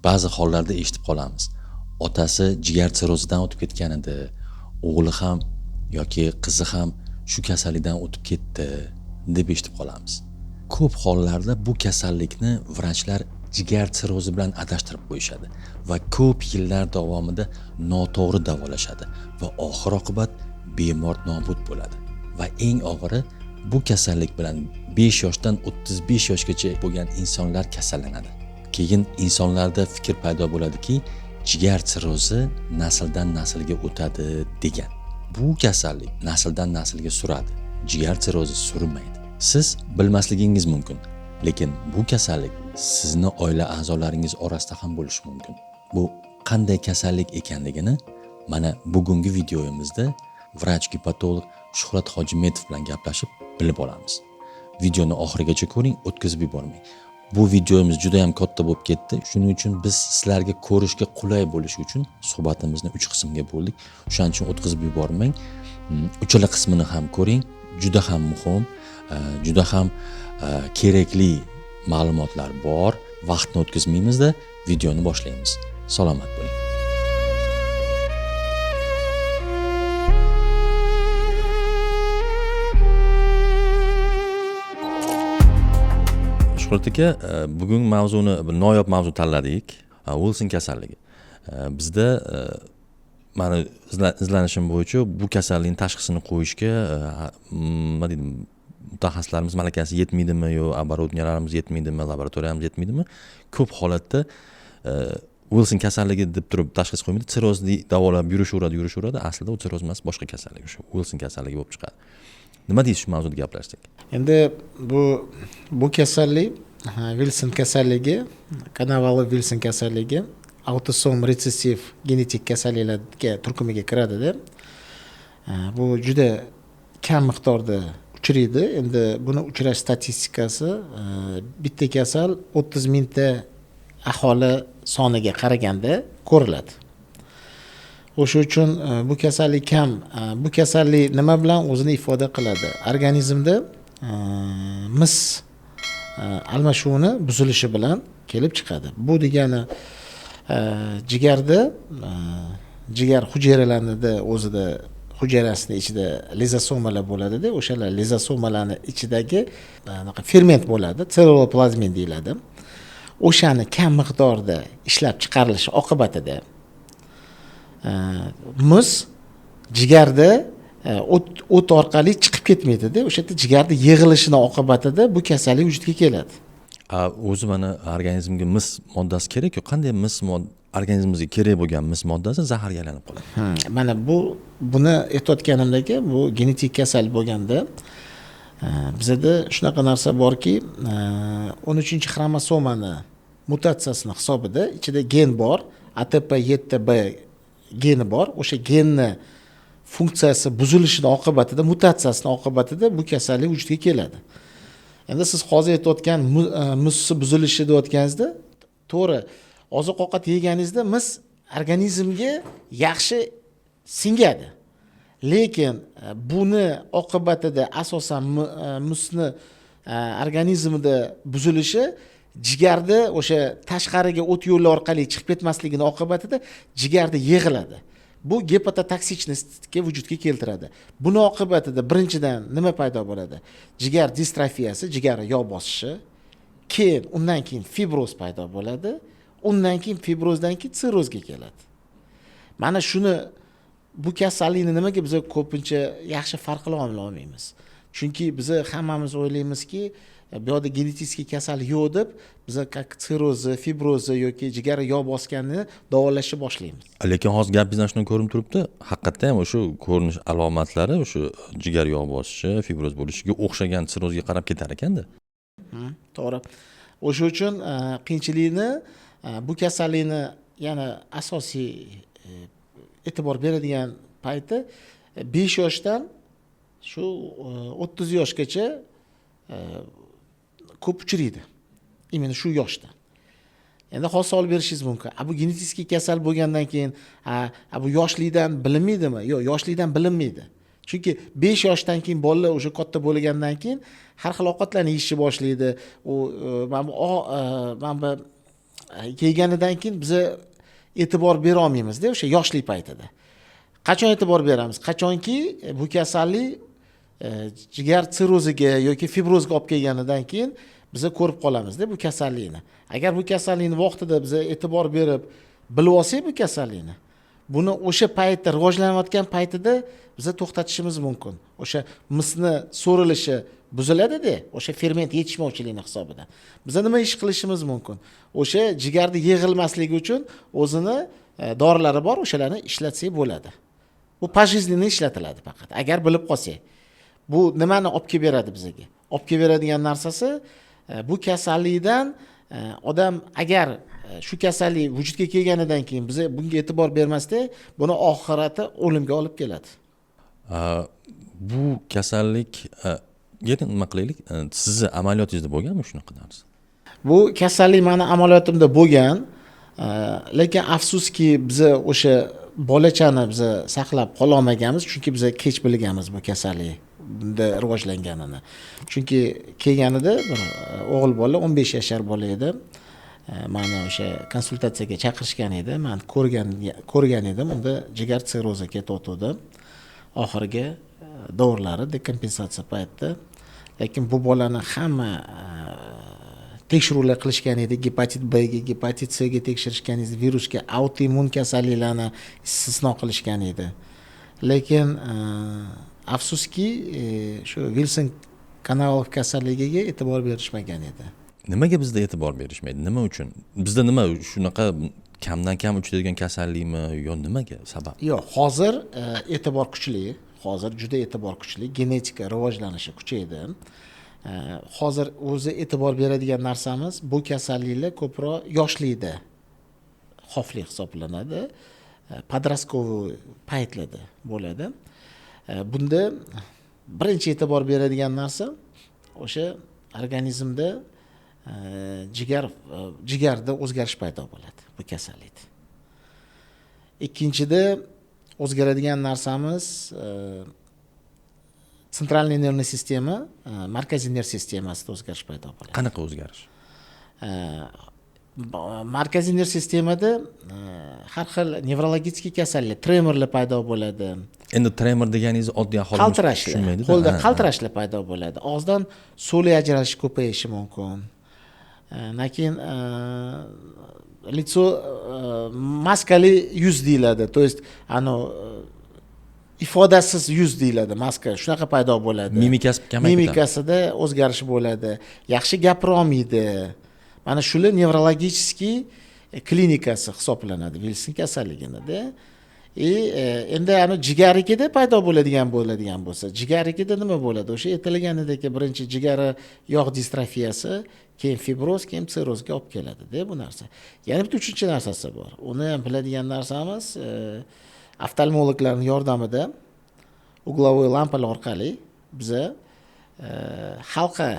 ba'zi hollarda eshitib qolamiz. Otasi jigar sirrozidan o'tib ketgan edi, o'g'li ham yoki qizi ham shu kasallikdan o'tib ketdi deb eshitib qolamiz. Ko'p hollarda bu kasallikni vrachlar jigar sirrozi bilan adashtirib qo'yishadi va ko'p yillar davomida noto'g'ri davolashadi va oxir oqibat bemor nobud bo'ladi. Va eng og'iri, bu kasallik bilan 5 yoshdan 35 yoshgacha bo'lgan insonlar kasallanadi. Keyin insonlarda fikr paydo bo'ladiki, jigar sirrozi nasldan naslga o'tadi degan. Bu kasallik nasldan naslga suradi. Jigar sirrozi surmaydi. Siz bilmasligingiz mumkin, lekin bu kasallik sizni oila a'zolaringiz orasida ham bo'lishi mumkin. Bu qanday kasallik ekanligini mana bugungi videomizda vrach-gepatolog Shuhrat Hojimetov bilan gaplashib bilib olamiz. Videoni oxirigacha ko'ring, o'tkazib yubormang. Bu videomiz juda ham katta bo'lib ketdi. Shuning uchun biz sizlarga ko'rishga qulay bo'lishi uchun suhbatimizni 3 qismga bo'ldik. Shuning uchun o'tkazib yubormang. Uchala qismini ham ko'ring. Juda ham muhim, juda ham kerakli ma'lumotlar bor. Vaqtni o'tkazmaymiz-da, videoni boshlaymiz. Salomat bo'ling. Shuhrat aka, bugun mavzuni bir noyob mavzu tanladik. Wilson kasalligi. Bizda meni izlanishim bo'yicha bu kasallikning tashxisini qo'yishga nima deydi, mutaxassislarimiz malakasi yetmaydimi yo оборудованияларimiz yetmaydimi, laboratoriyamiz yetmaydimi? Ko'p holatda Wilson kasalligi deb turib tashxis qo'ymaydi. Sirrozni davolab yuraveradi. Aslida u sirroz emas, boshqa kasallik, o'sha Wilson kasalligi bo'lib chiqadi. Nima deysiz shu mavzuda gaplashsak? Endi bu kasallik Wilson kasalligi, Canavallo Wilson kasalligi autosom resessiv genetik kasalliklarga turkumiga kiradi-da. Bu juda kam miqdorda uchraydi. Endi buni uchrash statistikasi bitta kasal 30 mingta aholi soniga qaraganda ko'riladi. O'sha uchun bu kasallik kam. Bu kasallik nima bilan o'zini ifoda qiladi? Organizmda mis almashuvini buzilishi bilan kelib chiqadi. Bu degani jigarda jigar hujayralarida o'zida hujayrasining ichida lizosomalar bo'ladi-da, o'shalar lizosomalarning ichidagi ferment bo'ladi, seroplazmin deyiladi. O'shani kam miqdorda ishlab chiqarilishi oqibatida muz jigarda o't orqali chiqib ketmaydi-da, o'sha yerda jigarda yig'ilishining oqibatida bu kasallik vujudga keladi. O'zi mana organizmga mis moddasi kerak-ku, qanday mis organizmimizga kerak bo'lgan mis moddasi zaharga aylanib qoladi. Mana buni aytayotganimdagi bu genetik kasal bo'lganda bizda shunaqa narsa borki, 13-xromosomani mutatsiyasini hisobida ichida gen bor, ATP7B geni bor. O'sha genni funksiyasi buzilishining oqibatida, mutatsiyasining oqibatida bu kasallik vujudga keladi. Endi siz hozir aytayotgan mis buzilishi deyotganingizda, to'g'ri, oziq-ovqat yeganingizda mis organizmga yaxshi singadi. Lekin buni oqibatida asosan musni organizmida buzilishi jigarda o'sha tashqariga o't yo'li orqali chiqib ketmasligining oqibatida jigarda yig'iladi. Bu gepatotoksichnikka vujudga keltiradi. Buni oqibatida birinchidan nima paydo bo'ladi? Jigar distrofiyasi, jigar yog' bosishi, keyin undan keyin fibroz paydo bo'ladi. Undan keyin fibrozdan keyin sirrozga keladi. Mana shuni bu kasallikni nimaga biz ko'pincha yaxshi farq qila olmaymiz? Chunki biz hammamiz o'ylaymizki, bu yerda genetik kasallik yo'q deb biz sirrozi, fibrozi yoki jigar yog' bosganini davolashni boshlaymiz. Lekin hozir gapingizdan shuni ko'rinib turibdi, haqiqatda ham o'sha ko'rinish alomatlari o'sha jigar yog' bosishi, fibroz bo'lishiga o'xshagan sirrozga qarab ketar ekanda. To'g'ri. O'sha uchun qiyinchilikni bu kasallikni yana asosiy e'tibor beradigan payti 5 yoshdan shu 30 yoshgacha ko'p uchraydi. Imенно shu yoshda. Endi hozir savol berishingiz mumkin. Bu genetik kasal bo'lgandan keyin bu yoshlikdan bilinmaydimi? Yo'q, yoshlikdan bilinmaydi. Chunki 5 yoshdan keyin bolalar o'sha katta bo'lgandan keyin har xil ovqatlarni yeyishni boshlaydi. U mana bu kelganidan keyin biza e'tibor bera olmaymizda o'sha yoshlik paytida. Qachon e'tibor beramiz? Qachonki bu kasallik jigar sirroziga yoki fibrozga olib kelganidan keyin biza ko'rib qolamizda bu kasallikni. Agar bu kasallikni vaqtida biza e'tibor berib bilib olsak bu kasallikni, buni o'sha paytda rivojlanayotgan paytida biza to'xtatishimiz mumkin. O'sha misni so'rilishi buziladi-da, o'sha ferment yetishmovchiligini hisobidan. Biza nima ish qilishimiz mumkin? O'sha jigarda yig'ilmasligi uchun o'zini dorilari bor, o'shalarni ishlatsak bo'ladi. Bu pajizlinni ishlatiladi faqat. Agar bilib qolsak. Bu nimani olib kelib beradi bizga? Olib kelib beradigan narsasi bu kasallikdan odam agar shu kasallik vujudga kelganidan keyin biz bunga e'tibor bermasdak, buni oxirati o'limga olib keladi. Bu kasallik yana nima qilaylik? Sizni amaliyotingizda bo'lganmi shunaqa narsa? Bu kasallik meni amaliyotimda bo'lgan, lekin afsuski biz o'sha bolachani biz saqlab qola olmaganmiz, chunki biz kech bilganmiz bu kasallik bunda rivojlanganini. Chunki kelganida bir o'g'il bola 15 yashar bola edi. Meni o'sha konsultatsiyaga chaqirishgan edi. Men ko'rgan edim, unda jigar sirrozi ketayotdi. Oxirgi davrlari dekompensatsiya paytida. Lekin bu bolani hamma tekshiruvlar qilishgan edi, gepatit B ga, gepatit C ga tekshirishgan edi, virusga, autoimmun kasalliklarni istisno qilishgan edi. Lekin afsuski shu Wilson Kanalov kasalligiga e'tibor berishmagan edi. Nimaga bizda e'tibor berishmaydi? Nima uchun? Bizda nima shunaqa kamdan kam uchraydigan kasallikmi yo nimaga sabab? Yo'q, hozir e'tibor kuchli. Hozir juda e'tibor kuchli, genetika rivojlanishi kuchaydi. Hozir o'zi e'tibor beradigan narsamiz bu kasalliklar ko'proq yoshlikda xavfli hisoblanadi. Подростковый paytlarda bo'ladi. Bunda birinchi e'tibor beradigan narsa o'sha organizmda jigarda o'zgarish paydo bo'ladi bu kasallik. Ikkinchida o'zgaradigan narsamiz sentralniy nervniy sistema, markaziy nerv sistemasida o'zgarish paydo bo'ladi. Qanaqa o'zgarish? Markaziy nerv sistemada har xil nevrologik kasallik, tremorlar paydo bo'ladi. Endi tremor deganingiz oddiy aholi tushunmaydi. Qo'lda qaltirashlar paydo bo'ladi. Og'izdan so'lay ajralish ko'payishi mumkin. Lekin litso maskali yuz deyiladi. To есть ifodasiz yuz deyiladi, maska shunaqa paydo bo'ladi. Mimikasi kamayadi. Mimikasida o'zgarish bo'ladi. Yaxshi gapira olmaydi. Mana shular nevrologik klinikasi hisoblanadi Wilson kasalligida. Endi jigarikida paydo bo'ladigan bo'lsa, jigarikida nima bo'ladi? O'sha aytilganidek birinchi jigari yog' distrofiyasi, keyin fibroz, keyin sirrozga olib keladi-da bu narsa. Yana bitta uchinchi narsasi bor. Uni ham biladigan narsamiz oftalmologlarning yordamida uglovoy lampalar orqali biza halqa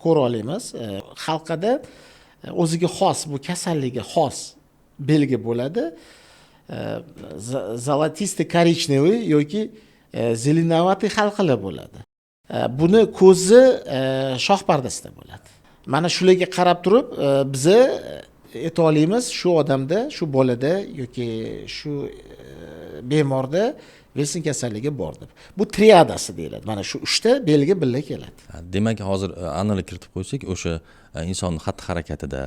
ko'ra olamiz. Halqada o'ziga xos, bu kasallikka xos belgi bo'ladi. Zolotistый коричневый yoki zelenovатый halqalar bo'ladi. Buni ko'zi shoh pardasida bo'ladi. Mana shularga qarab turib biza ayta olamiz shu odamda, shu bolada yoki shu bemorda Wilson kasalligi bor deb. Bu triadasi deyiladi. Mana shu 3 ta belgi birga keladi. Demak, hozir aniqlik kiritib qo'ysak, o'sha inson xatti-harakatida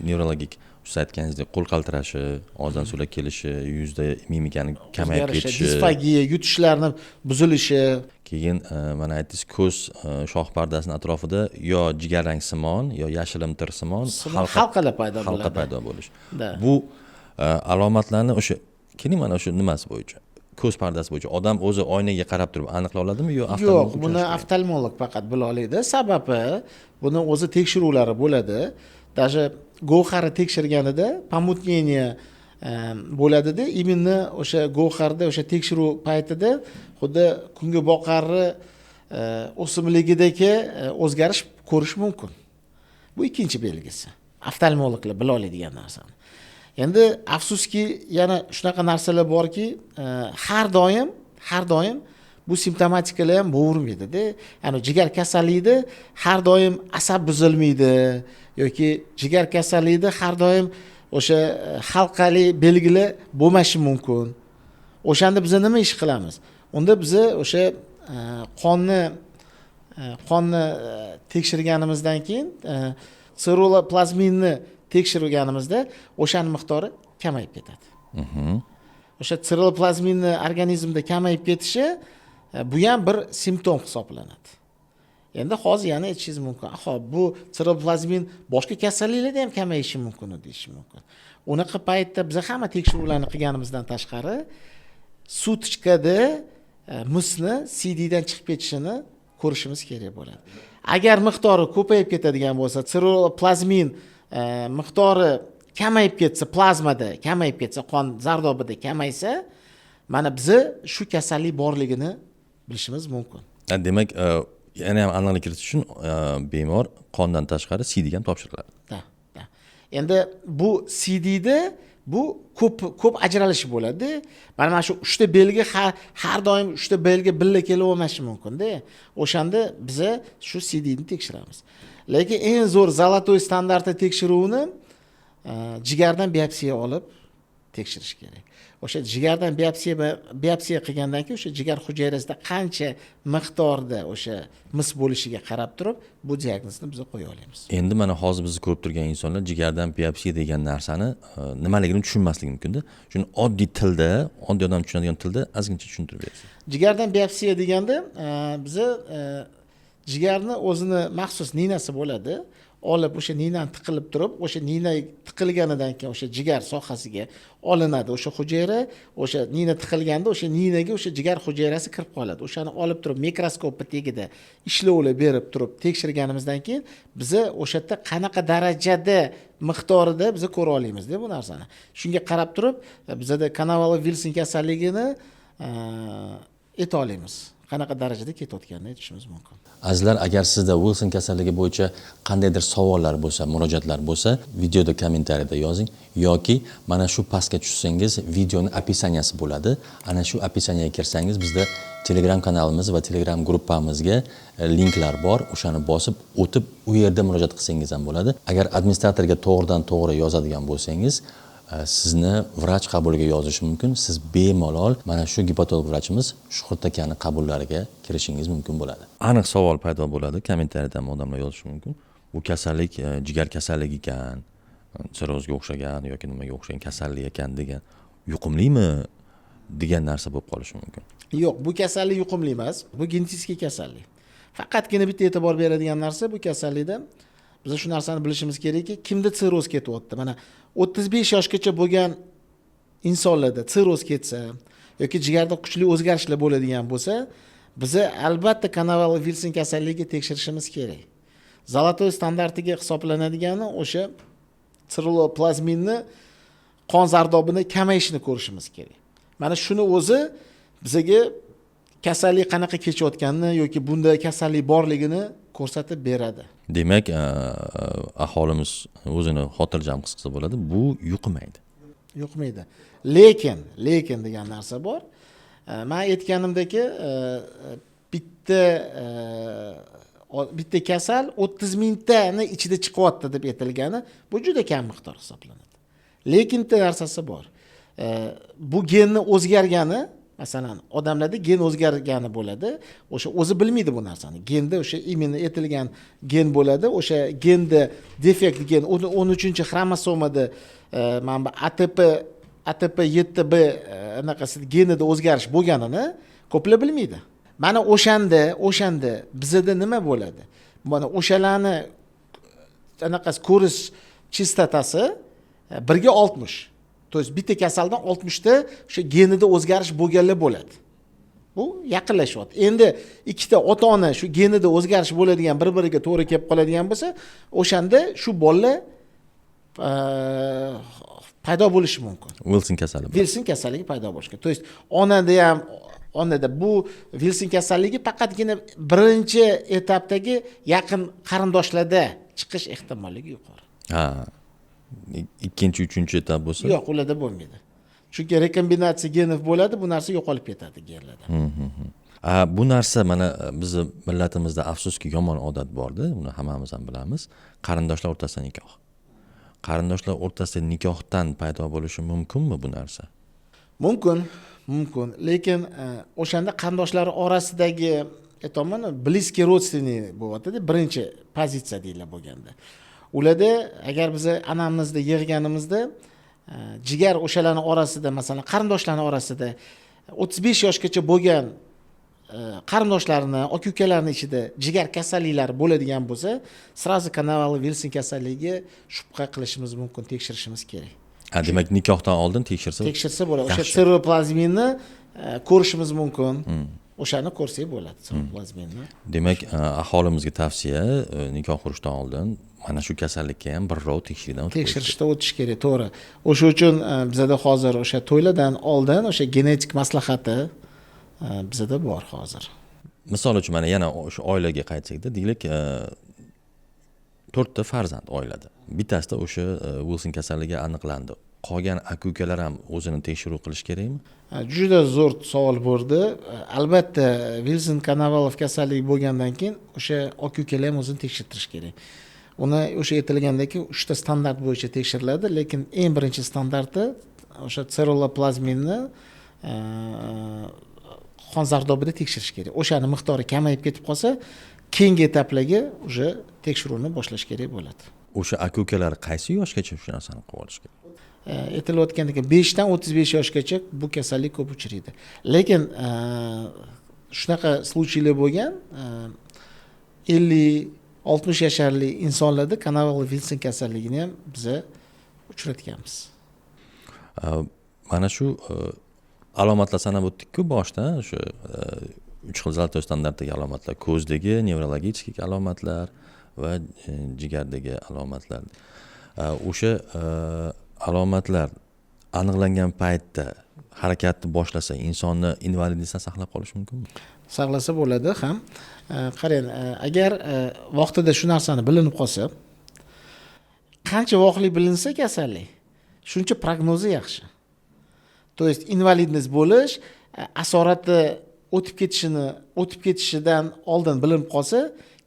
nevrologik siz aytganingizdek qo'l qaltirashi, og'izdan so'lak kelishi, yuzda mimikani kamayib ketishi, disfagiya, yutishlarning buzilishi, keyin mana aytdingiz ko'z shoh pardasining atrofida yo jigarrangsimon yo yashilimtirsimon halqalar paydo bo'ladi. Halqa paydo bo'lish. Bu alomatlarni o'sha keling mana shu nimasi bo'yicha, ko'z pardasi bo'yicha odam o'zi oynaga qarab turib aniqlay oladimi yo oftalmolog? Yo'q, buni oftalmolog faqat bila oladi. Sababi buni o'zi tekshiruvlari bo'ladi. Даже go'xari tekshirganida помутнение bo'ladida, именно o'sha go'xarda o'sha tekshiruv paytida xuddi kungi boqarri o'simligidagi o'zgarish ko'rish mumkin. Bu ikkinchi belgisi. Oftalmologlar bila oladigan narsani. Endi afsuski yana shunaqa narsalar borki, har doim bu simptomatikalar ham bo'lavermaydi-da. Ya'ni jigar kasalligida har doim asab buzilmaydi yoki jigar kasalligida har doim o'sha halqali belgilar bo'lmashi mumkin. O'shanda biz nima ish qilamiz? Unda biz o'sha qonni tekshirganimizdan keyin seroplazminni tekshirganimizda o'shaning miqdori kamayib ketadi. O'sha seroplazminni organizmda kamayib ketishi bu ham bir simptom hisoblanadi. Endi hozir yana aytishingiz mumkin. Xo'p, bu seroplazmin boshqa kasalliklarda ham kamayishi mumkin deyish mumkin. Unaqa paytda biz hamma tekshiruvlarni qilganimizdan tashqari sutchkada misni CD dan chiqib ketishini ko'rishimiz kerak bo'ladi. Agar miqdori ko'payib ketadigan bo'lsa, seroplazmin miqdori kamayib ketsa, plazmada kamayib ketsa, qon zardobida kamaysa, mana biz shu kasallik borligini bilishimiz mumkin. Demak, yana ham aniqlik kiritish uchun bemor qondan tashqari CD ham topshiriladi. Da. Endi bu CDda bu ko'p ajralish bo'ladi. Mana shu 3 ta belgi har doim 3 ta belgi birga kelavermashi mumkin-da. O'shanda biz shu CDni tekshiramiz. Lekin eng zo'r zolotoy standarti tekshiruvini jigardan biopsiya olib tekshirish kerak. O'sha jigardan biopsiya qilgandan keyin o'sha jigar hujayrasida qancha miqdorda o'sha mis bo'lishiga qarab turib bu diagnozni biz qo'ya olamiz. Endi mana hozir bizni ko'rib turgan insonlar jigardan biopsiya degan narsani nimaligini tushunmasligi mumkin-da. Shuni oddiy tilda, oddiy odam tushunadigan tilda ozgincha tushuntirib berasiz. Jigardan biopsiya deganda biz jigarni o'zini maxsus ninasi bo'ladi. Olib o'sha ninani tiqilib turib, o'sha nina tiqilganidan keyin o'sha jigar sohasiga olinadi. O'sha hujayra, o'sha nina tiqilganda o'sha ninaga o'sha jigar hujayrasi kirib qoladi. O'shani olib turib mikroskop tagida ishlovlar berib turib tekshirganimizdan keyin biz o'sha yerda qanaqa darajada miqdorida biz ko'ra olamiz-da bu narsani. Shunga qarab turib bizda Canavallo-Wilson kasalligini ayta olamiz. Qanaqa darajada ketayotganini aytishimiz mumkin. Azizlar, agar sizda Wilson kasalligi bo'yicha qandaydir savollar bo'lsa, murojaatlar bo'lsa, videoda kommentariyada yozing yoki mana shu pastga tushsangiz videoning opisaniyasi bo'ladi. Ana shu opisaniyaga kirsangiz bizda Telegram kanalimiz va Telegram gruppamizga linklar bor. O'shani bosib o'tib u yerda murojaat qilsangiz ham bo'ladi. Agar administratorga to'g'ridan to'g'ri yozadigan bo'lsangiz, sizni vrach qabuliga yozish mumkin. Siz bemalol mana shu gepatolog vrachimiz Shuhrat akani qabullariga kirishingiz mumkin bo'ladi. Aniq savol paydo bo'ladi, kommentariyada odamlar yozishi mumkin. Bu kasallik jigar kasalligi ekan, sirrozga o'xshagan yoki nimaga o'xshagan kasallik ekan degan yuqumlimi degan narsa bo'lib qolishi mumkin. Yo'q, bu kasallik yuqumli emas. Bu genetik kasallik. Faqatgina bitta e'tibor beradigan narsa bu kasallikda biz shu narsani bilishimiz kerakki, kimda sirroz ketyapti. Mana 35 yoshgacha bo'lgan insonlarda sirroz ketsa yoki jigarda kuchli o'zgarishlar bo'ladigan bo'lsa, biz albatta Canavallo-Wilson kasalligiga tekshirishimiz kerak. Zolotoy standartiga hisoblanadigan o'sha seroplazminni qon zardobini kamayishini ko'rishimiz kerak. Mana shuni o'zi bizga kasallik qanaqa kechayotganini yoki bunda kasallik borligini ko'rsatib beradi. Demak, aholimiz o'zini xotirjam his qilsa bo'ladi, bu yuqmaydi. Yuqmaydi. Lekin degan narsa bor. Men aytganimdagi bitta kasal 30 mingtani ichida chiqyapti deb aytilgani, bu juda kam miqdor hisoblanadi. Lekin bitta narsasi bor. Bu genni o'zgargani, masalan, odamlarda gen o'zgargani bo'ladi. O'sha o'zi bilmaydi bu narsani. Genda o'sha imенно aytilgan gen bo'ladi. O'sha genda defekt gen 13-xromosomada mana bu ATP7B anaqasi genida o'zgarish bo'lganini ko'plar bilmaydi. Mana o'shanda bizda nima bo'ladi? Mana o'shalarni anaqasi ko'rish chistotasi 1/60. То есть bitta kasaldan 60 ta o'sha genida o'zgarish bo'lganlar bo'ladi. Bu yaqinlashyapti. Endi ikkita ota-ona shu genida o'zgarish bo'ladigan bir-biriga to'g'ri kelib qoladigan bo'lsa, o'shanda shu bolalar paydo bo'lishi mumkin. Wilson kasalligi. Wilson kasalligi paydo bo'lishi mumkin. То есть onada bu Wilson kasalligi faqatgina birinchi etapdagi yaqin qarindoshlarda chiqish ehtimolligi yuqori. Ha. Ikkinchi, uchinchi etap bo'lsa? Yo'q, ularda bo'lmaydi. Chunki rekombinatsiya genov bo'ladi, bu narsa yo'qolib ketadi genlarda. Bu narsa mana bizni millatimizda afsuski yomon odat borda, uni hammamiz ham bilamiz. Qarindoshlar o'rtasida nikoh. Qarindoshlar o'rtasida nikohdan paydo bo'lishi mumkinmi bu narsa? Mumkin. Lekin o'shanda qarindoshlari orasidagi aytaman, bliskiy родственный bo'lyapti-da, birinchi pozitsiya deylar bo'lganda. Ularda agar biz anamizda yig'ganimizda jigar o'shalarning orasida, masalan, qarindoshlarning orasida 35 yoshgacha bo'lgan qarindoshlarini, aka-ukalarning ichida jigar kasalliklari bo'ladigan bo'lsa, srazi Konovalov Vilson kasalligiga shubha qilishimiz mumkin, tekshirishimiz kerak. Demak, nikohdan oldin tekshirsa bo'ladi. O'sha seroplazminni ko'rishimiz mumkin. O'shani ko'rsak bo'ladi, seroplazminni. Demak, aholimizga tavsiya, nikoh qurishdan oldin mana shu kasallikka ham birrov tekshirishdan o'tish kerak, to'g'ri. O'sha uchun bizada hozir o'sha to'ylardan oldin o'sha genetik maslahati bizada bor hozir. Misol uchun mana yana o'sha oilaga qaytsak-da, deylik, 4 ta farzand oilada. Bittasida o'sha Wilson kasalligi aniqlandi. Qolgan aka-ukalar ham o'zini tekshiruv qilish kerakmi? Juda zo'r savol bo'ldi. Albatta, Wilson Konovalov kasalligi bo'lgandan keyin o'sha aka-ukalar ham o'zini tekshirtirish kerak. Uni o'sha aytilgandek 3 ta standart bo'yicha tekshiriladi, lekin eng birinchi standarti o'sha seroplazminni qon zardobida tekshirish kerak. O'shani miqdori kamayib ketib qolsa, keyingi etaplarga o'sha tekshiruvni boshlash kerak bo'ladi. O'sha aka-ukalar qaysi yoshgacha shu narsani qilib olish kerak? Aytilayotgandek 5 dan 35 yoshgacha bu kasallik ko'p uchraydi. Lekin shunaqa случайлар bo'lgan, 50-60 yasharli insonlarda Konovalov Wilson kasalligini ham biz uchratganmiz. Mana shu alomatlar sanab o'tdik-ku boshda, o'sha 3 xil zaltoy standartdagi alomatlar, ko'zdagi nevrologik alomatlar va jigardagi alomatlar. O'sha alomatlar aniqlangan paytda harakatni boshlasa, insonni invalidlikdan saqlab qolish mumkinmi? Saqlasa bo'ladi ham. Qarang, agar vaqtida shu narsani bilinib qolsa, qancha vaqtli bilinsa kasallik, shuncha prognozi yaxshi. То есть invalidность bo'lish asorati o'tib ketishidan oldin bilinib qolsa,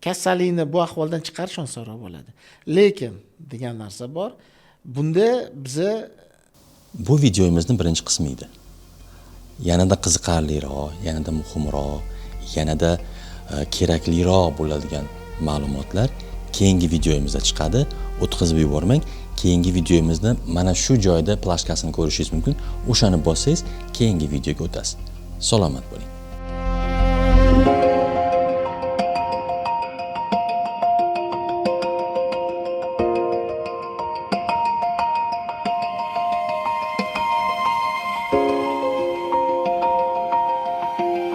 kasallikni bu ahvoldan chiqarish osonroq bo'ladi. Lekin degan narsa bor. Bunda biza bu videomizning birinchi qismi edi. Yanada qiziqarliroq, yanada muhimroq, yanada kerakliroq bo'ladigan ma'lumotlar keyingi videomizda chiqadi. O'tkazib yubormang. Keyingi videomizni mana shu joyda plashkasini ko'rishingiz mumkin. O'shani bossangiz, keyingi videoga o'tasiz. Salomat bo'ling.